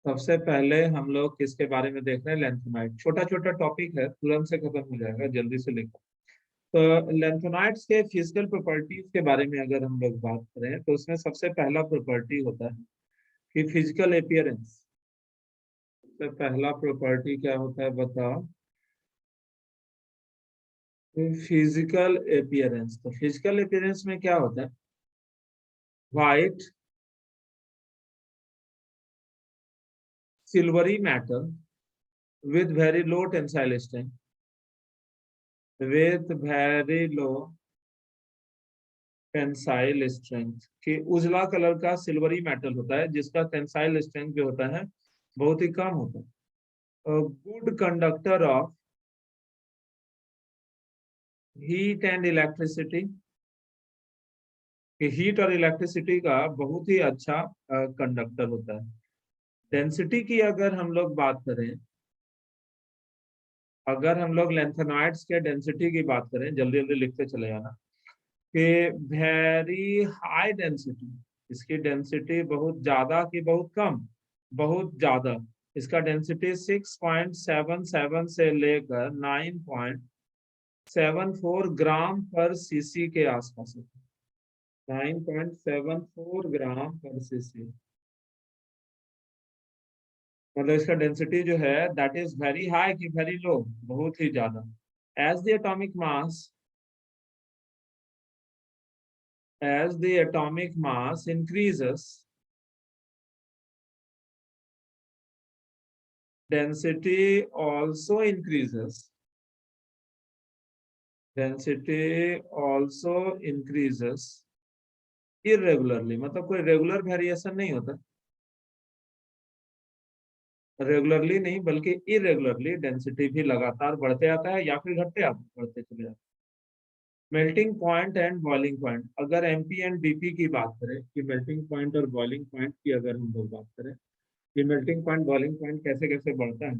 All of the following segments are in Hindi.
सबसे पहले हम लोग किसके बारे में देख रहे हैं? लेंथेनाइट। छोटा छोटा टॉपिक है, तुरंत से खत्म हो जाएगा, जल्दी से लिखो। तो लेंथेनाइट्स के फिजिकल प्रॉपर्टीज के बारे में अगर हम लोग बात करें तो उसमें सबसे पहला प्रॉपर्टी होता है कि फिजिकल अपीयरेंस। सबसे पहला प्रॉपर्टी क्या होता है बताओ? Physical appearance. तो फिजिकल अपीयरेंस में क्या होता है? White silvery matter with very low tensile strength, with very low tensile strength, कि उजला कलर का सिल्वरी मेटल होता है जिसका टेंसाइल स्ट्रेंथ जो होता है बहुत ही कम होता है। Good conductor of heat and electricity, कि हीट और इलेक्ट्रिसिटी का बहुत ही अच्छा कंडक्टर होता है। डेंसिटी की अगर हम लोग बात करें, अगर हम लोग लेंथेनाइड्स के डेंसिटी की बात करें, जल्दी जल्दी लिखते चले जाना, कि वेरी हाई डेंसिटी, इसकी डेंसिटी बहुत ज्यादा की बहुत कम, बहुत ज्यादा। इसका डेंसिटी 6.77 से लेकर 9.74 ग्राम पर सीसी के आसपास है। 9.74 ग्राम पर सीसी, मतलब इसका डेंसिटी जो है दैट इज वेरी हाई की वेरी लो, बहुत ही ज्यादा। As the atomic mass, as the atomic mass increases, density also increases. Density also increases irregularly, मतलब कोई रेगुलर वेरिएशन नहीं होता, रेगुलरली नहीं बल्कि इरेगुलरली डेंसिटी भी लगातार बढ़ते आता है या फिर बढ़ते चले जाते हैं। Melting point and boiling point, अगर एमपी एंड बीपी की बात करें कि मेल्टिंग पॉइंट और बॉइलिंग पॉइंट की अगर हम लोग बात करें कि मेल्टिंग पॉइंट बॉइलिंग पॉइंट कैसे कैसे बढ़ता है,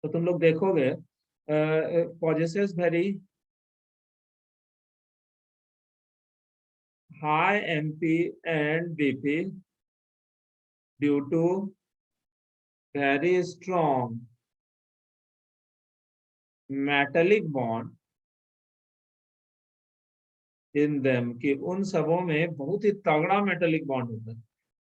तो तुम लोग देखोगे possesses very high MP and BP due to very strong metallic bond in them, कि उन सबों में बहुत ही तगड़ा मेटेलिक बॉन्ड होता है।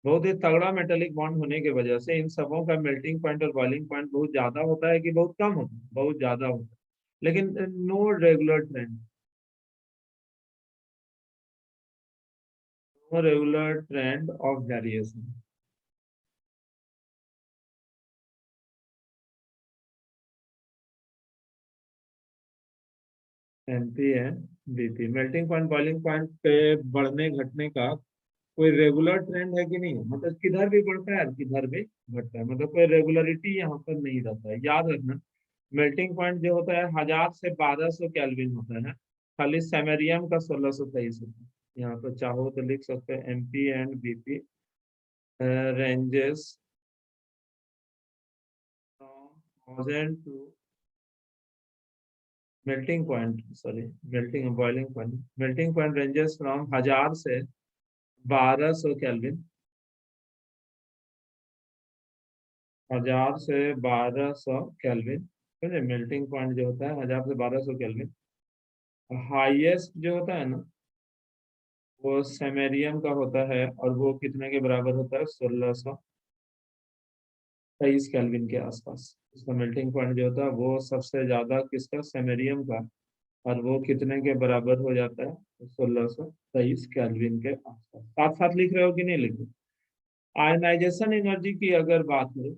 बहुत ही तगड़ा मेटेलिक बॉन्ड होने की वजह से इन सबों का मेल्टिंग पॉइंट और बॉइलिंग पॉइंट बहुत ज्यादा होता है कि बहुत कम होता है? बहुत ज्यादा होता है। लेकिन no regular trend, no regular trend of variation. MP and BP, melting point boiling point पे बढ़ने घटने का कोई रेगुलर ट्रेंड है कि नहीं? मतलब किधर भी बढ़ता है किधर भी घटता है, मतलब कोई रेगुलरिटी यहाँ पर नहीं रहता है। याद रखना, मेल्टिंग पॉइंट जो होता है 1000 से 1200 केल्विन होता है, खाली सेमेरियम का 1623 होता है। यहाँ पर चाहो तो लिख सकते हैं MP and BP ranges 1000 to melting point, sorry melting boiling point, melting point ranges from 1000 से 1200 केल्विन, 1000 से 1200 केल्विन, समझे? मेल्टिंग पॉइंट जो होता है 1000 से 1200 केल्विन। हाईएस्ट जो होता है ना वो सेमेरियम का होता है, और वो कितने के बराबर होता है? 1623 केल्विन के आसपास। उसका मेल्टिंग पॉइंट जो होता है वो सबसे ज्यादा किसका? सेमेरियम का। और वो कितने के बराबर हो जाता है? 1623 केल्विन के आसपास। साथ साथ लिख रहे हो कि नहीं लिख रहे? आयनाइजेशन एनर्जी की अगर बात करें,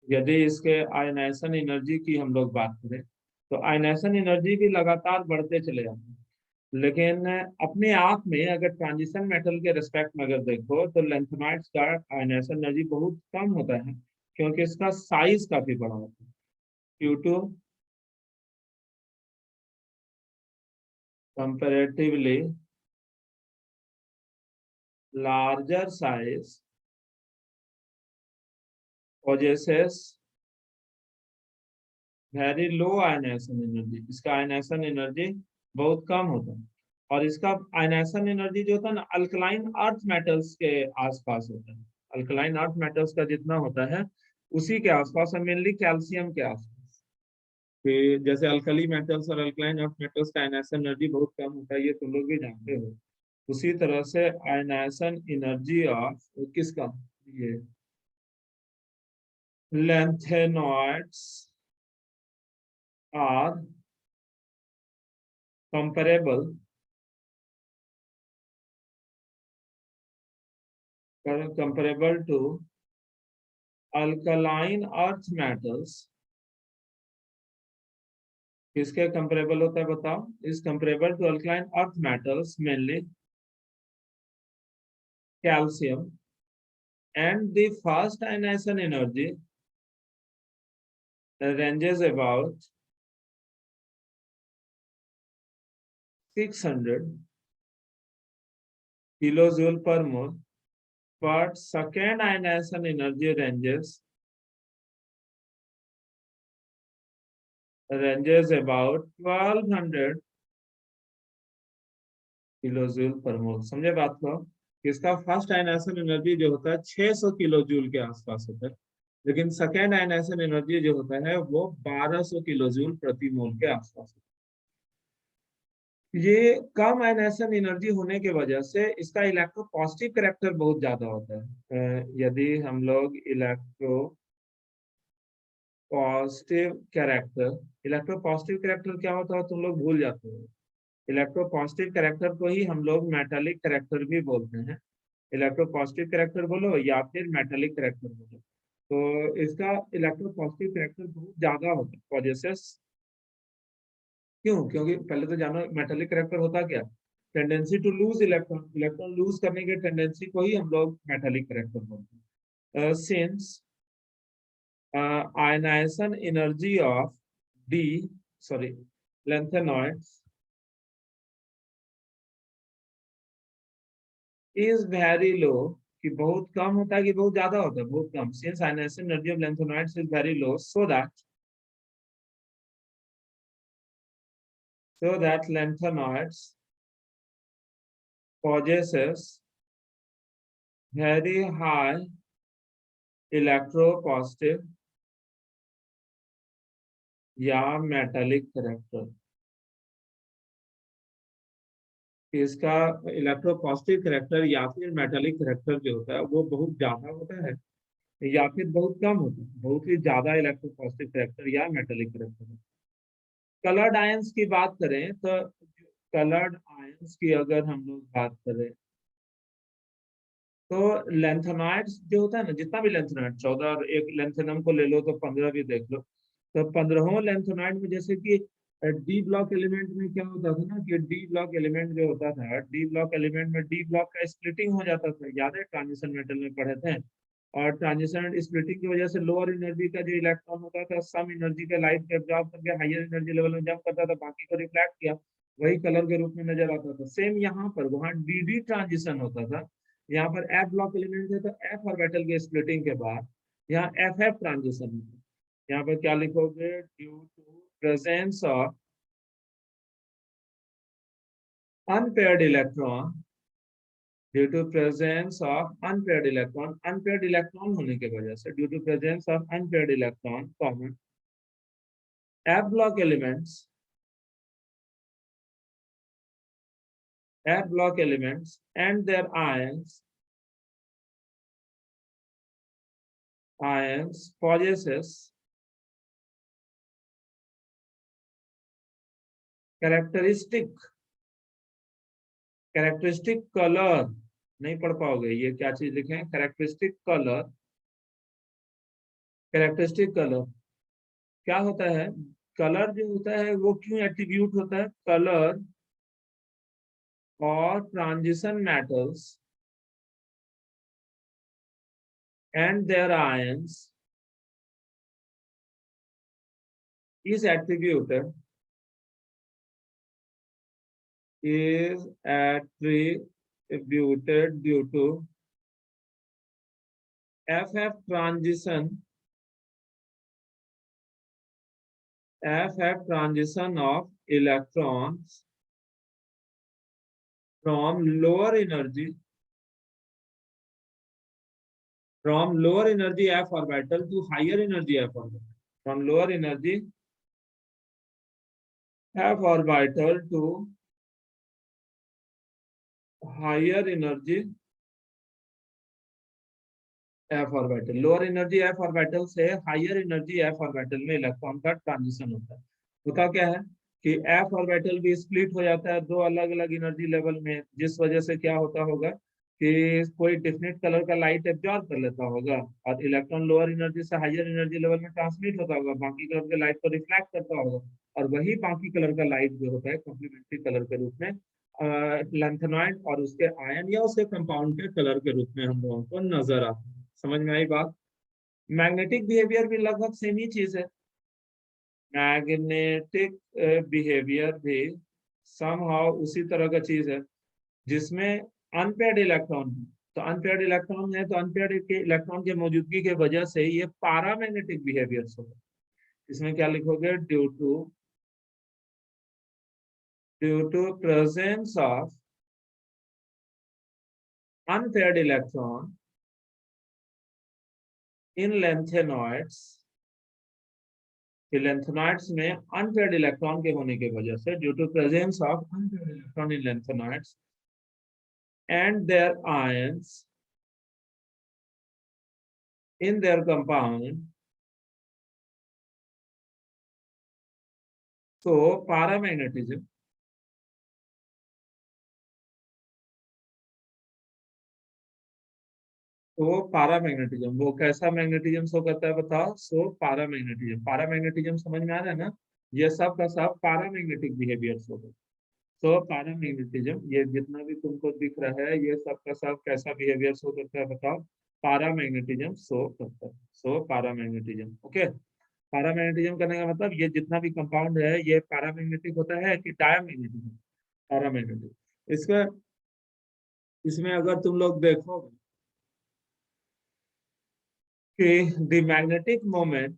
यदि इसके आयनाइजेशन एनर्जी की हम लोग बात करें तो आयनाइजेशन एनर्जी भी लगातार बढ़ते चले जाते हैं। लेकिन अपने आप में अगर ट्रांजिशन मेटल के रिस्पेक्ट में अगर देखो तो लेंथेनाइट्स का आयनाइजेशन एनर्जी बहुत कम होता है, क्योंकि इसका साइज काफी बड़ा होता है। Due to comparatively larger size possesses very low ionization energy, इसका आयनाइजेशन एनर्जी बहुत कम होता है। और इसका आयनाइजेशन एनर्जी जो होता है ना अल्कलाइन अर्थ मेटल्स के आसपास होता है। अल्कलाइन अर्थ मेटल्स का जितना होता है उसी के आसपास है, मेनली कैल्शियम के आसपास। कि जैसे अल्कली मेटल्स और अल्कलाइन अर्थ मेटल्स का आयनाइजेशन एनर्जी बहुत कम होता है, ये तुम लोग भी जानते हो। उसी तरह से आयनाइजेशन एनर्जी ऑफ किसका, ये lanthanide are comparable to alkaline earth metals। किसके कंपेरेबल होता है बताओ? Is comparable to alkaline earth metals mainly calcium, and the fast ionization energy ranges about 600 kilojoule per mole, but second ionization energy ranges about 1200 kilojoule पर मोल। समझे बात को? इसका फर्स्ट आयनाइजेशन एनर्जी जो होता है 600 किलो जूल के आसपास होता है, लेकिन सेकेंड आयनाइजेशन एनर्जी जो होता है वो 1200 किलो जूल प्रति मोल के आसपास होता है। ये कम आयनाइजेशन एनर्जी होने की वजह से इसका इलेक्ट्रो पॉजिटिव कैरेक्टर बहुत ज्यादा होता है। यदि हम लोग इलेक्ट्रो पॉजिटिव कैरेक्टर क्या होता है तुम लोग भूल जाते हो। इलेक्ट्रोपॉजिटिव कैरेक्टर को ही हम लोग मेटालिक कैरेक्टर भी बोलते हैं। इलेक्ट्रोपॉजिटिव कैरेक्टर बोलो या फिर मेटालिक कैरेक्टर बोलो, तो इसका इलेक्ट्रोपॉजिटिव कैरेक्टर बहुत ज्यादा होता है पॉजेसेस। क्यों? क्योंकि पहले तो जानो मेटालिक कैरेक्टर होता क्या, tendency to lose electron, electron lose करने के टेंडेंसी को ही हम लोग मेटालिक कैरेक्टर बोलते हैं। Since ionization energy of d sorry lanthanide is very low, कि बहुत कम होता है कि बहुत ज्यादा होता है, बहुत कम। Since ionization energy of lanthanide is very low, so that lanthanides possesses very high electropositive या मेटालिक कैरेक्टर। इसका इलेक्ट्रोपॉजिटिव कैरेक्टर या फिर मेटालिक कैरेक्टर जो होता है वो बहुत ज्यादा होता है या फिर बहुत कम होता है, बहुत ही ज्यादा इलेक्ट्रोपॉजिटिव कैरेक्टर या मेटालिक कैरेक्टर। कलर्ड आयंस की बात करें तो कलर्ड आयंस की अगर हम लोग बात करें तो लेंथेनाइड्स जो होता है ना, जितना भी लेंथेनाइड 14 और एक लेंथेनम को ले लो तो 15 भी देख लो, तो 15 लेंथेनाइड में जैसे कि डी ब्लॉक एलिमेंट में क्या होता था ना कि डी ब्लॉक एलिमेंट जो होता था, डी ब्लॉक एलिमेंट में डी ब्लॉक का स्प्लिटिंग हो जाता था, याद है ट्रांजिशन मेटल में पढ़े थे। और ट्रांजिशन स्प्लिटिंग की वजह से लोअर एनर्जी का जो इलेक्ट्रॉन होता था सम एनर्जी के लाइट के एब्जॉर्ब करके हायर एनर्जी लेवल में जंप करता था, बाकी को रिफ्लेक्ट किया, वही कलर के रूप में नजर आता था। सेम यहाँ पर वहां डी डी ट्रांजिशन होता था, यहाँ पर एफ ब्लॉक एलिमेंट है तो एफ ऑर्बिटल के स्प्लिटिंग के बाद यहाँ एफ एफ ट्रांजिशन है। यहाँ पर क्या लिखोगे, due to presence of unpaired electron, due to presence of unpaired electron, unpaired electron होने की वजह से, due to presence of unpaired electron common F block elements, F block elements and their ions possesses characteristic color। नहीं पढ़ पाओगे, ये क्या चीज लिखे हैं, कैरेक्टरिस्टिक कलर क्या होता है? कलर जो होता है वो क्यों एट्रीब्यूट होता है? कलर और transition metals and their ions is attributed due to FF transition of electrons from lower energy f orbital to higher energy f orbital, from lower energy f orbital to higher energy f orbital, lower energy f orbital से हायर एनर्जी f ऑर्बिटल में इलेक्ट्रॉन का ट्रांजिशन होता है। होता क्या है कि f ऑर्बिटल भी स्प्लिट हो जाता है दो अलग अलग एनर्जी लेवल में, जिस वजह से क्या होता होगा कि कोई डिफिनेट कलर का लाइट एब्जॉर्ब कर लेता होगा और इलेक्ट्रॉन लोअर एनर्जी से हायर एनर्जी लेवल में ट्रांसमिट होता होगा, बाकी कलर के लाइट को रिफ्लेक्ट करता होगा, और वही बाकी कलर का लाइट जो होता है कॉम्प्लीमेंट्री कलर के रूप में लेंथेनॉइड और उसके आयन या उसके कंपाउंड के कलर के रूप में हम लोगों को नजर आता है। समझ में आई बात? मैग्नेटिक बिहेवियर भी लगभग सेम ही चीज है। मैग्नेटिक बिहेवियर भी समहाउ उसी तरह का चीज है, जिसमें अनपेयर्ड इलेक्ट्रॉन है। तो अनपेयर्ड इलेक्ट्रॉन है तो अनपेयर्ड के इलेक्ट्रॉन की मौजूदगी की वजह से ये पैरामैग्नेटिक बिहेवियर होगा। इसमें क्या लिखोगे? Due to presence of unpaired electron in lanthanide, lanthanide में अनपेयर्ड इलेक्ट्रॉन के होने की वजह से, due to presence of unpaired electron in lanthanide and their ions in their compound, so paramagnetism तो पैरामैग्नेटिज्म वो कैसा मैग्नेटिज्म शो करता है बताओ? सो पैरामैग्नेटिज्म, पैरामैग्नेटिज्म समझ में आ रहा है ना? ये सब का सब पैरामैग्नेटिक बिहेवियर शो करता है। सो पैरामैग्नेटिज्म ये जितना भी तुमको दिख रहा है ये सब का सब कैसा बिहेवियर शो करता है बताओ? पैरामैग्नेटिज्म शो करता है। सो पैरामैग्नेटिज्म, ओके। पैरामैग्नेटिज्म करने का मतलब ये जितना भी कंपाउंड है ये पैरामैग्नेटिक होता है कि डायमैग्नेटिक? पैरामैग्नेटिक। इसका इसमें अगर तुम लोग देखोगे कि the magnetic moment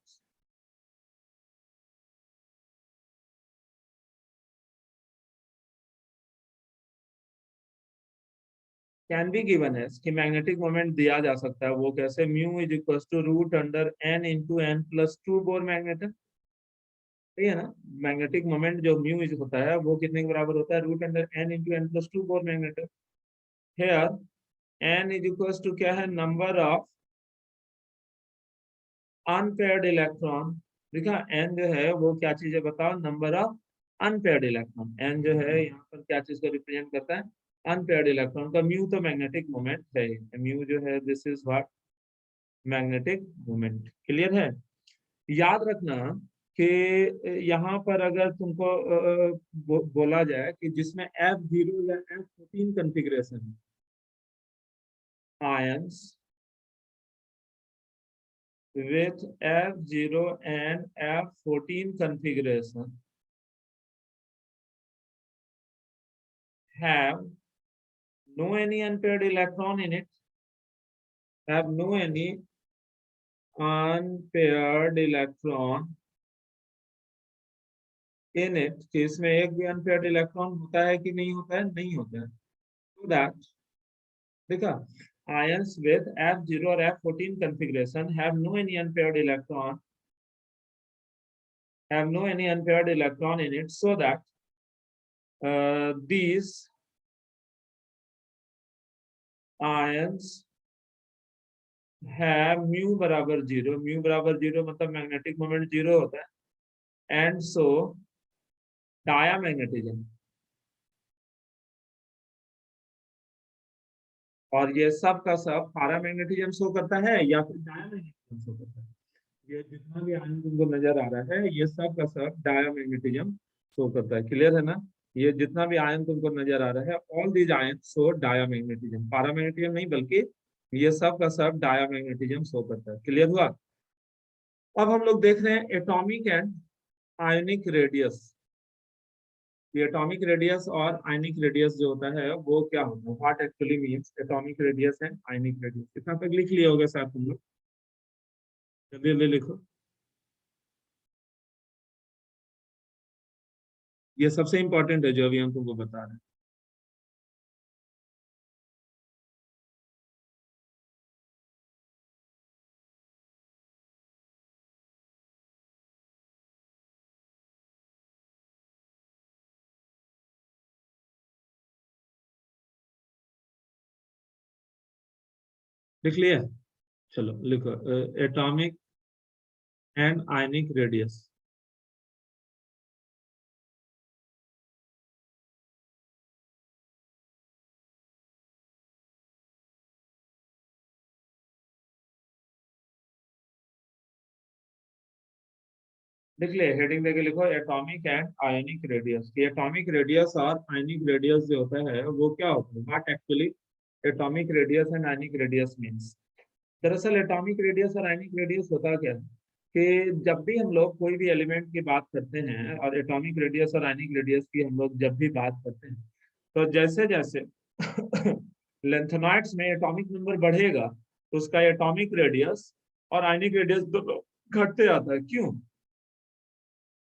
can be given as कि मैग्नेटिक मोमेंट दिया जा सकता है, वो कैसे? Mu is equal to root under n into n plus two Bohr magnet है, ठीक है ना? मैग्नेटिक मोमेंट जो म्यू इज होता है वो कितने के बराबर होता है? Root under n into n plus two Bohr magnet है। Here n is equal to क्या है? Number of unpaired electron. देखा एन जो है वो क्या चीज है बताओ? Number of unpaired electron. N जो है यहाँ पर क्या चीज को रिप्रेजेंट करता है? अनपेयर्ड इलेक्ट्रॉन का। म्यू तो मैग्नेटिक मोमेंट है, म्यू जो है this is what? Magnetic moment. Clear है? याद रखना कि यहाँ पर अगर तुमको बोला जाए कि जिसमें F0 या F14 configuration ions with F0 and F14 configuration have no any unpaired electron in it, have no any unpaired electron in it, कि इसमें एक भी अनपेयर्ड इलेक्ट्रॉन होता है कि नहीं होता है? नहीं होता है। So that देखा ions with F0 or F14 configuration have no any unpaired electron in it, so that these ions have mu बराबर जीरो, म्यू बराबर जीरो मतलब मैग्नेटिक मोमेंट जीरो होता है, एंड सो डायामैग्नेटिज्म, और ये सब का सब पैरामैग्नेटिज्म शो करता है या फिर डायामैग्नेटिज्म शो करता है? ये जितना भी आयन तुमको नजर आ रहा है ये सब का सब डायामैग्नेटिज्म शो करता है। क्लियर है ना? ये जितना भी आयन तुमको नजर आ रहा है all these ion show diamagnetism, paramagnetism नहीं बल्कि ये सब का सब डायामैग्नेटिज्म शो करता है। क्लियर हुआ? अब हम लोग देख रहे हैं एटॉमिक एंड आयनिक रेडियस। ये एटॉमिक रेडियस और आयनिक रेडियस जो होता है वो क्या होता है? What actually means atomic radius and ionic radius. इतना तक लिख लिया होगा शायद तुम लोग, जल्दी जल्दी लिखो। ये सबसे इंपॉर्टेंट है जो अभी हम तुमको बता रहे हैं। लिख लिया? चलो लिखो, एटॉमिक एंड आयनिक रेडियस। लिख ले, हेडिंग देके लिखो atomic and ionic radius. Atomic radius और आयनिक रेडियस जो होता है वो क्या होता है, what actually atomic radius and ionic radius means. दरअसल एटॉमिक रेडियस और आयनिक रेडियस होता क्या है कि जब भी हम लोग कोई भी एलिमेंट की बात करते हैं और एटॉमिक रेडियस और आयनिक रेडियस की हम लोग जब भी बात करते हैं, तो जैसे जैसे लेंथेनॉइड्स में एटॉमिक नंबर बढ़ेगा तो उसका एटॉमिक रेडियस और आयनिक रेडियस दोनों घटते जाता है। क्यों?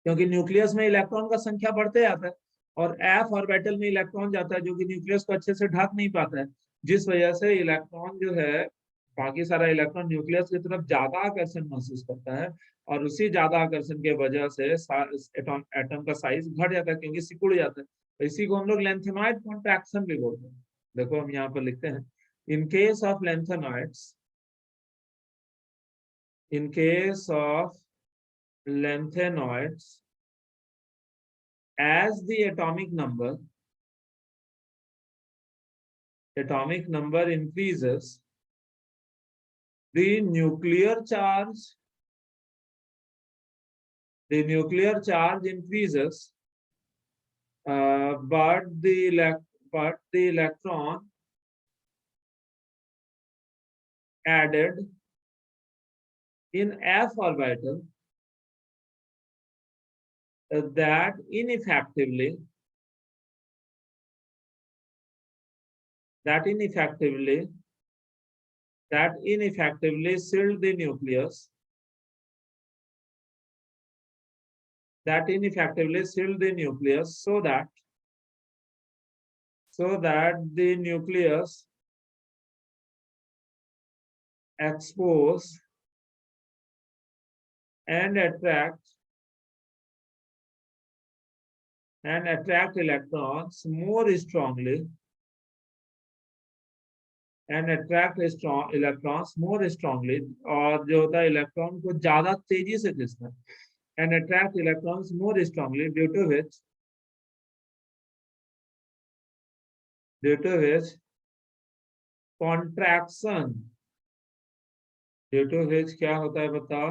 क्योंकि न्यूक्लियस में इलेक्ट्रॉन का संख्या बढ़ते जाता है और एफ ऑर्बिटल में इलेक्ट्रॉन जाता है जो कि न्यूक्लियस को अच्छे से ढक नहीं पाता है, जिस वजह से इलेक्ट्रॉन जो है, बाकी सारा इलेक्ट्रॉन न्यूक्लियस की तरफ ज्यादा आकर्षण महसूस करता है और उसी ज्यादा आकर्षण के वजह से एटम का साइज घट जाता है क्योंकि सिकुड़ जाता है। तो इसी को हम लोग लेंथेनॉइड कॉन्ट्रैक्शन भी बोलते हैं। देखो हम यहाँ पर लिखते हैं, in case of lanthanoids, in case of lengthenoids, as the atomic number increases, the nuclear charge increases, but the electron added in f orbital that ineffectively sealed the nucleus, so that the nucleus expose and attract electrons more strongly, और जो होता है इलेक्ट्रॉन को ज्यादा तेजी से खींचता है, and attract electrons more strongly, due to which contraction, क्या होता है बताओ,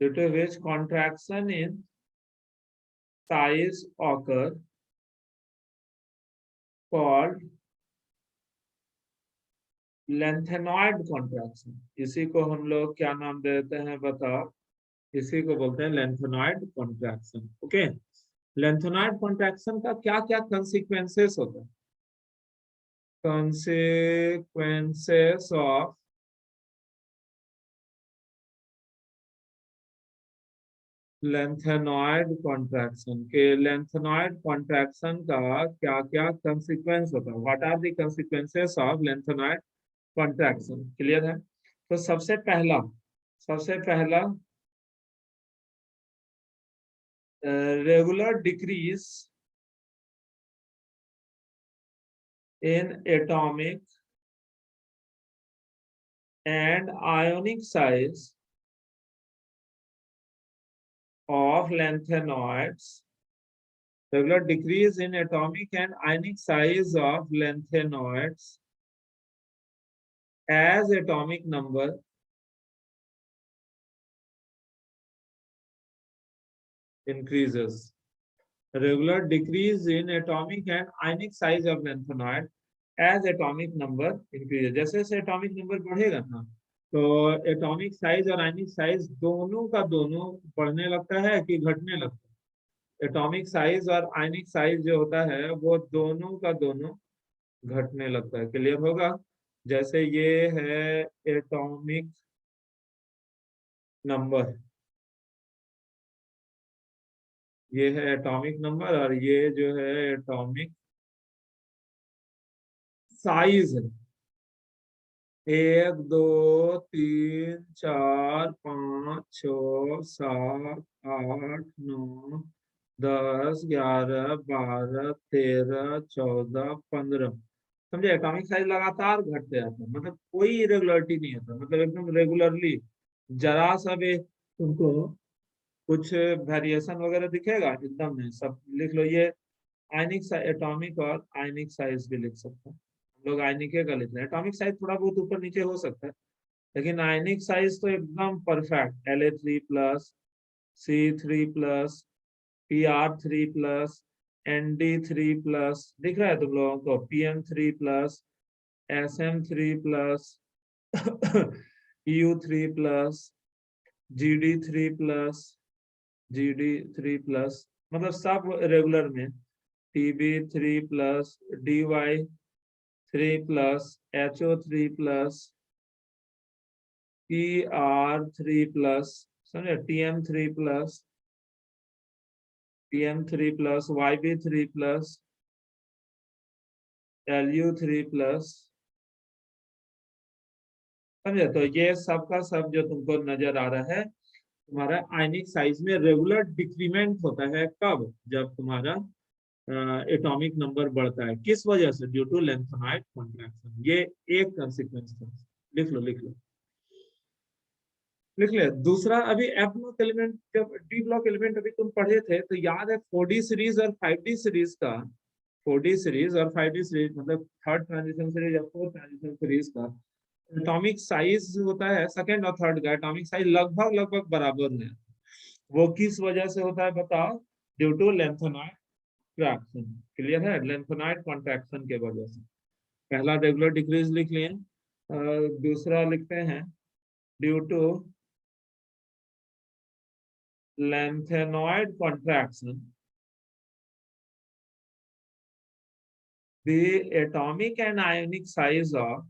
due to which contraction in size occur, called lanthanoid contraction. इसी को हम लोग क्या नाम देते हैं बताओ, इसी को बोलते हैं lanthanoid contraction. Okay, lanthanoid contraction का क्या क्या कंसिक्वेंसेस होते हैं? consequences of लेंथेनॉइड कॉन्ट्रैक्शन के, लेंथेनॉइड कॉन्ट्रैक्शन का क्या क्या कंसिक्वेंस होता है, what are the consequences of lanthanoid contraction? Clear है? तो सबसे पहला regular decrease in atomic and ionic size of lanthanoids, regular decrease in atomic and ionic size of lanthanoids as atomic number increases. Regular decrease in atomic and ionic size of lanthanoid as atomic number increases. जैसे जैसे atomic number बढ़ेगा ना, तो एटॉमिक साइज और आयनिक साइज दोनों का दोनों बढ़ने लगता है कि घटने लगता है? एटॉमिक साइज और आयनिक साइज जो होता है वो दोनों का दोनों घटने लगता है। क्लियर होगा? जैसे ये है एटॉमिक नंबर, ये है एटॉमिक नंबर और ये जो है एटॉमिक साइज है। 1 2 3 4 5 6 7 8 9 10 11 12 13 14 15। समझे, एटॉमिक साइज लगातार घटते जाता है, मतलब कोई इरेगुलरिटी नहीं होता, मतलब एकदम रेगुलरली जरा सा भी तुमको कुछ वेरिएशन वगैरह दिखेगा, एकदम नहीं, सब लिख लो। ये आयनिक एटॉमिक और आयनिक साइज भी लिख सकते हैं हम लोग, आयनिक का लिख रहे हैं, एटॉमिक साइज थोड़ा बहुत ऊपर नीचे हो सकता है, लेकिन आयनिक साइज तो एकदम perfect, La3+, C3+, Pr3+, Nd3+, दिख रहा है तुम लोगों को, Pm3+, SM3+, Eu3+, Gd3+, Gd3+, मतलब सब रेगुलर में, Tb3+, Dy3+, HO3+, PR3+, समझे, Tm3+, Pm3+, Yb3+, Lu3+, समझे। तो ये सब का सब जो तुमको नजर आ रहा है, तुम्हारा आयनिक साइज में रेगुलर डिक्रीमेंट होता है, कब, जब तुम्हारा एटॉमिक नंबर बढ़ता है, किस वजह से, ड्यू टू लेंथेनाइड कॉन्ट्रैक्शन। ये एक कंसिक्वेंस था, लिख लो लिख लो लिख ले। दूसरा, अभी एफ ब्लॉक एलिमेंट, जब डी ब्लॉक एलिमेंट अभी तुम पढ़े थे, तो याद है 4D सीरीज और 5D सीरीज का, 4D सीरीज और 5D सीरीज, मतलब थर्ड ट्रांजिशन सीरीज या फोर्थ ट्रांजिशन सीरीज का एटॉमिक साइज होता है, सेकंड और थर्ड का एटॉमिक साइज लगभग लगभग बराबर है। वो किस वजह से होता है बताओ, due to lanthanide contraction. Clear है, लेंथेनाइड कॉन्ट्रैक्शन के वजह से। पहला रेगुलर डिक्रीज लिख लिए, दूसरा लिखते हैं due to lengthenoid contraction, the atomic and ionic size of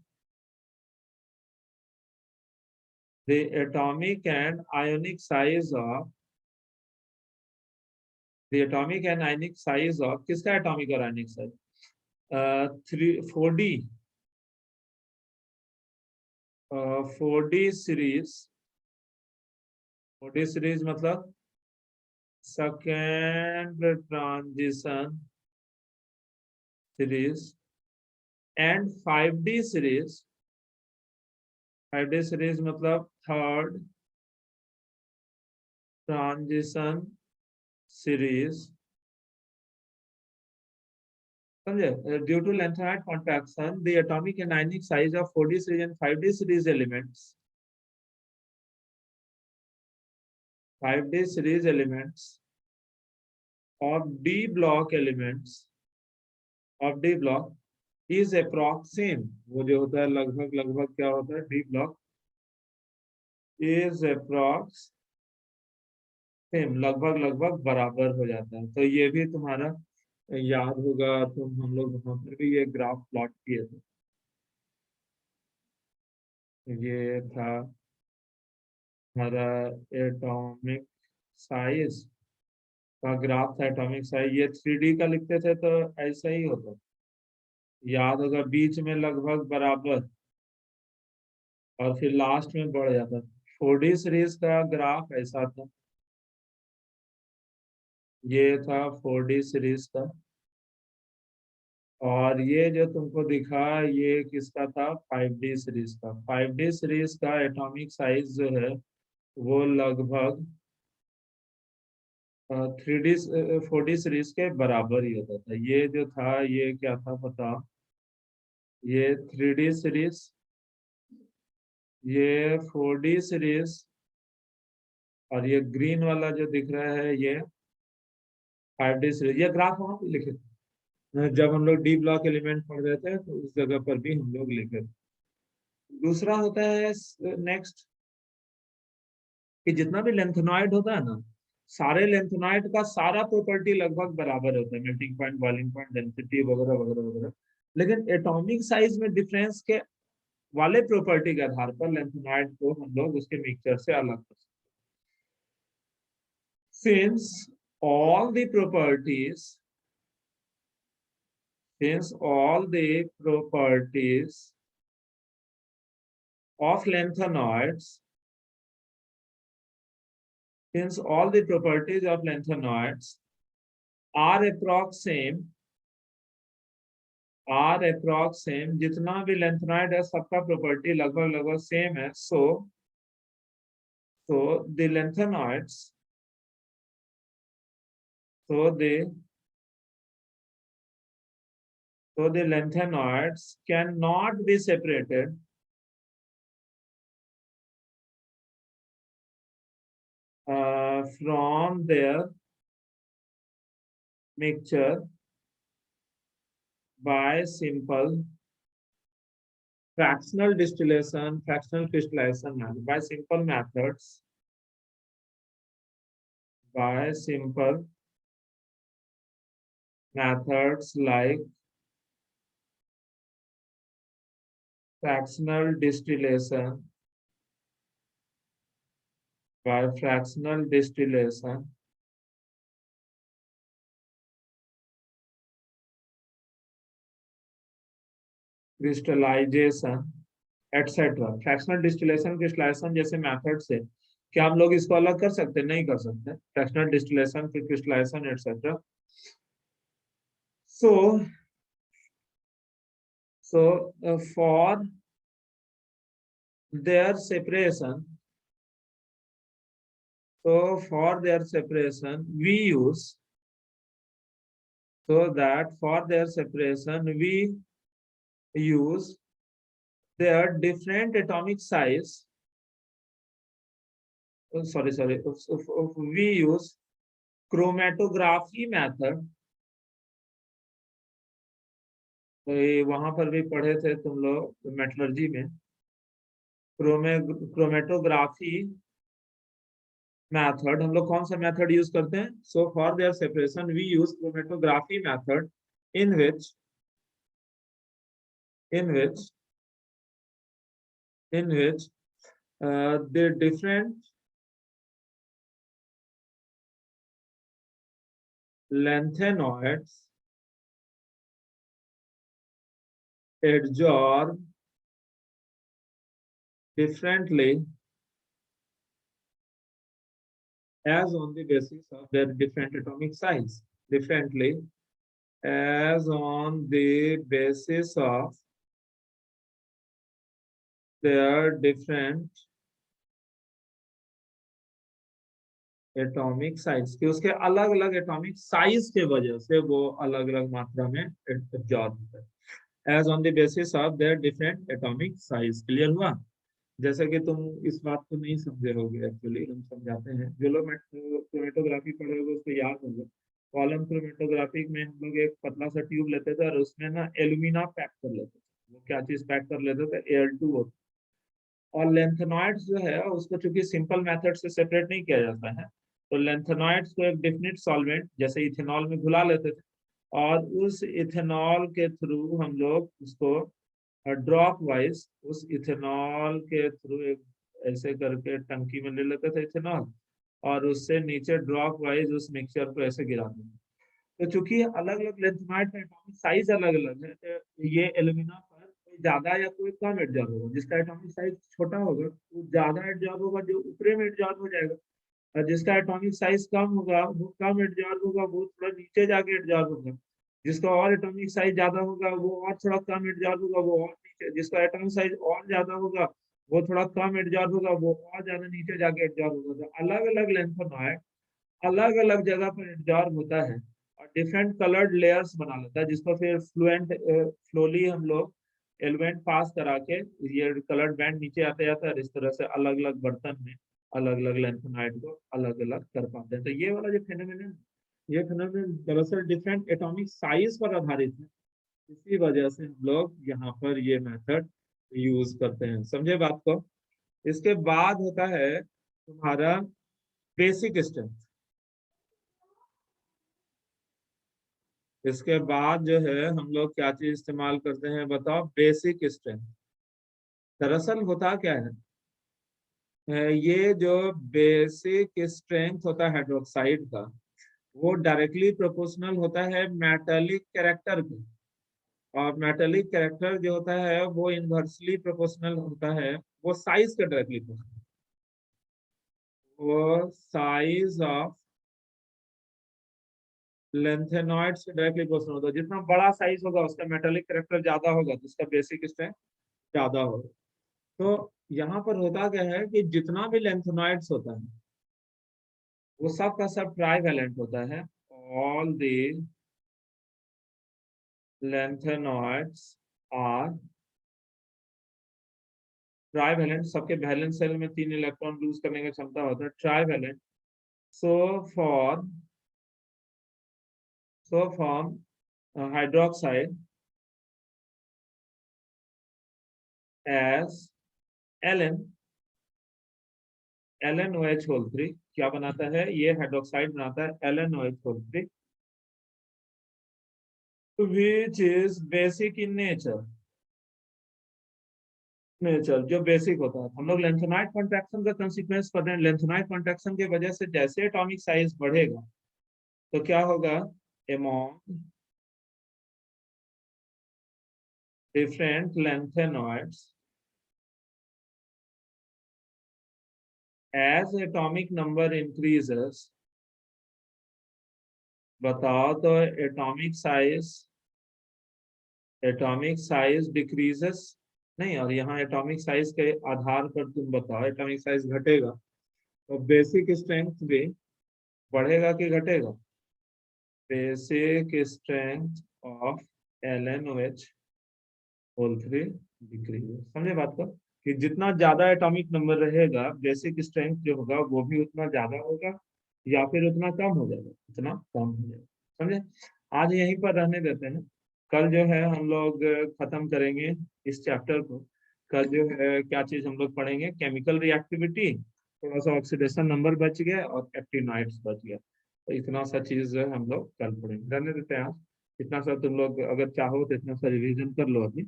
the atomic and ionic size of the atomic and ionic size of किसका एटॉमिक और ionic size, 4D 4D series, 4D series मतलब second transition series, and 5D series, 5D series मतलब थर्ड ट्रांजिशन सीरीज, समझे। Due to lanthanide contraction the atomic and ionic size of 4D series and 5D series elements, 5D series elements of D block elements of D block is approximate, वो जो होता है लगभग लगभग क्या होता है, D block is approximate, लगभग लगभग बराबर हो जाता है। तो ये भी तुम्हारा याद होगा, तुम हम लोग वहां पर भी ये ग्राफ प्लॉट किए थे, ये था हमारा एटॉमिक साइज का ग्राफ था, एटॉमिक साइज, ये 3D का लिखते थे तो ऐसा ही होता, याद होगा, बीच में लगभग बराबर और फिर लास्ट में बढ़ जाता। 4D सीरीज का ग्राफ ऐसा था, ये था 4D सीरीज का, और ये जो तुमको दिखा ये किसका था, 5D सीरीज का। 5D सीरीज का एटॉमिक साइज जो है वो लगभग 3D 4D सीरीज के बराबर ही होता था। ये जो था ये क्या था पता, ये 3D सीरीज, ये 4D सीरीज, और ये ग्रीन वाला जो दिख रहा है ये 5D सीरीज। ये ग्राफ वहां पे लिखे थे जब हम लोग डी ब्लॉक एलिमेंट पढ़ रहे थे, तो उस जगह पर भी हम लोग लिखे थे। दूसरा होता है नेक्स्ट, कि जितना भी लेंथेनॉइड होता है ना, सारे लेंथेनॉइड का सारा प्रॉपर्टी लगभग बराबर होता है, melting point, boiling point, density वगैरह वगैरह वगैरह, लेकिन एटॉमिक साइज में डिफरेंस के वाले प्रॉपर्टी के आधार पर लेंथेनॉइड को हम लोग उसके मिक्सचर से अलग कर सकते हैं। Since all the properties, since all the properties of lanthanoids, since all the properties of lanthanoids are approximate, are approx same, जितना भी लेंथनॉइड है सबका प्रॉपर्टी लगभग लगभग सेम है. So the lengthenoids, so the lengthenoids cannot be separated from their mixture by simple fractional distillation, fractional crystallization, by simple methods, by simple methods like fractional distillation, by fractional distillation, crystallization, etcetera. Fractional distillation crystallization जैसे मेथड से क्या हम लोग इसको अलग कर सकते हैं? नहीं कर सकते. फ्रैक्शनल डिस्टिलेशन, फिर crystallization, etcetera. So for their separation, we use, so that for their separation we use their different atomic size. We use chromatography method. वहां पर भी पढ़े थे तुम लोग मेटलर्जी में. क्रोमेटोग्राफी मेथड, हम लोग कौन सा मेथड यूज करते हैं? So for their separation we use chromatography method in which the different lanthanoids adsorb differently as on the basis of their different atomic size. Differently as on the basis of their different atomic size, कि उसके अलग अलग एटॉमिक साइज के वजह से वो अलग अलग मात्रा में एब्जॉर्ब होता है. As on the basis of their different atomic size. Clear हुआ? जैसे कि तुम इस बात को नहीं समझे होगे, एक्चुअली हम समझाते हैं. जो लोग क्रोमेटोग्राफी पढ़े होंगे उसको याद होगा. कॉलम क्रोमेटोग्राफी में हम लोग एक पतला सा ट्यूब लेते थे और उसमें ना एल्यूमिना पैक कर लेते थे. वो क्या चीज पैक कर लेते थे? Al2O. और लेंथेनॉइड्स जो है उसको चूंकि सिंपल मेथड से सेपरेट नहीं किया जाता है, तो लेंथेनॉइड्स को एक डिफिनिट सॉल्वेंट जैसे इथेनॉल में घुला लेते थे और उस इथेनॉल के थ्रू हम लोग उसको ड्रॉप वाइज उस इथेनॉल के थ्रू एक ऐसे करके टंकी में ले लेते थे इथेनॉल और उससे नीचे ड्रॉप वाइज उस मिक्सचर को ऐसे गिरा देते. तो चूंकि अलग अलग लेंथेनॉइड का एटॉमिक साइज अलग अलग है, तो ये एल्यूमिना पर कोई ज्यादा या कोई कम एडजॉर्ब होगा. जिसका एटॉमिक साइज छोटा होगा वो ज्यादा एडजॉर्ब होगा, जो ऊपरे में एडजॉर्ब हो जाएगा. और जिसका एटॉमिक साइज कम होगा वो कम एडजॉर्ब होगा, वो थोड़ा नीचे जाके एडजॉर्ब होगा. जिसका और एटॉमिक साइज ज्यादा होगा वो और थोड़ा कम एडजॉर्ब होगा, वो और नीचे. जिसका एटॉमिक साइज और ज्यादा होगा वो थोड़ा कम एडजॉर्ब होगा, वो और ज्यादा नीचे जाके एडजॉर्ब होगा. तो अलग अलग लेंथेनॉइड अलग अलग जगह पर एडजॉर्ब होता है और डिफरेंट कलर्ड लेयर्स बना लेता है, जिसको फिर फ्लोली हम लोग एलिमेंट पास करा के ये कलर्ड बैंड नीचे आते जाता है और इस तरह से अलग अलग बर्तन में अलग अलग लेंथेनॉइड को अलग अलग कर पाते हैं. तो ये वाला जो फेनोमेनन, ये फेनोमेनन दरअसल डिफरेंट एटॉमिक साइज पर आधारित है. इसी वजह से हम लोग यहाँ पर ये मेथड यूज करते हैं. समझे बात को? इसके बाद होता है तुम्हारा बेसिक स्ट्रेंथ. इसके बाद जो है हम लोग क्या चीज इस्तेमाल करते हैं बताओ? Basic strength. दरअसल होता क्या है, ये जो बेसिक स्ट्रेंथ होता है हाइड्रोक्साइड का, वो डायरेक्टली प्रोपोर्शनल होता है मेटालिक कैरेक्टर के. और मेटालिक कैरेक्टर जो होता है वो इनवर्सली प्रोपोर्शनल होता है वो साइज के डायरेक्टली प्रोपोर्शनल. वो साइज ऑफ लेंथेनॉइड से डायरेक्टली क्वेश्चन होता है, जितना बड़ा साइज होगा उसका मेटालिक कैरेक्टर ज्यादा होगा तो उसका बेसिक स्ट्रेंथ ज्यादा होगा। तो यहाँ पर होता क्या है कि जितना भी लेंथेनॉइड्स होता है वो सब का सब ट्राइवेलेंट होता है। All the lengthenoids are trivalent, सबके वैलेंस शेल में 3 इलेक्ट्रॉन लूज करने की क्षमता होता है, trivalent. So for from hydroxide as Ln LnOH whole 3 क्या बनाता है, ये हाइड्रोक्साइड बनाता है LnOH whole 3 which is basic in nature। जो बेसिक होता है, हम लोग लेंथेनाइड कॉन्ट्रैक्शन का कंसीक्वेंस पढ़ रहे हैं। लेंथेनाइड कॉन्ट्रैक्शन की वजह से जैसे एटॉमिक साइज बढ़ेगा तो क्या होगा, among different lengthenoids as atomic number increases, बताओ तो एटॉमिक साइज डिक्रीजेस नहीं, और यहाँ एटॉमिक साइज के आधार पर तुम बताओ एटॉमिक साइज घटेगा तो बेसिक स्ट्रेंथ भी बढ़ेगा कि घटेगा, basic strength of LnOH whole 3 decrease. समझे बात को, कि जितना ज्यादा एटॉमिक नंबर रहेगा बेसिक स्ट्रेंथ जो होगा वो भी उतना ज्यादा होगा या फिर उतना कम हो जाएगा, उतना कम हो जाएगा। समझे, आज यहीं पर रहने देते हैं, कल जो है हम लोग खत्म करेंगे इस चैप्टर को। कल जो है क्या चीज हम लोग पढ़ेंगे, केमिकल रिएक्टिविटी, थोड़ा सा ऑक्सीडेशन नंबर बच गया और एक्टिनाइड्स बच गया, तो इतना सा चीज हम लोग कल पढ़ेंगे। रहने देते हैं आज इतना सा, तुम लोग अगर चाहो तो इतना सा रिवीजन कर लो अभी,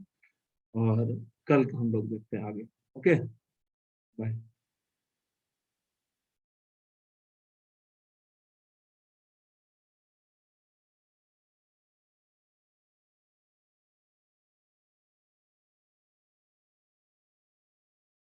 और कल हम लोग देखते हैं आगे। Okay, bye.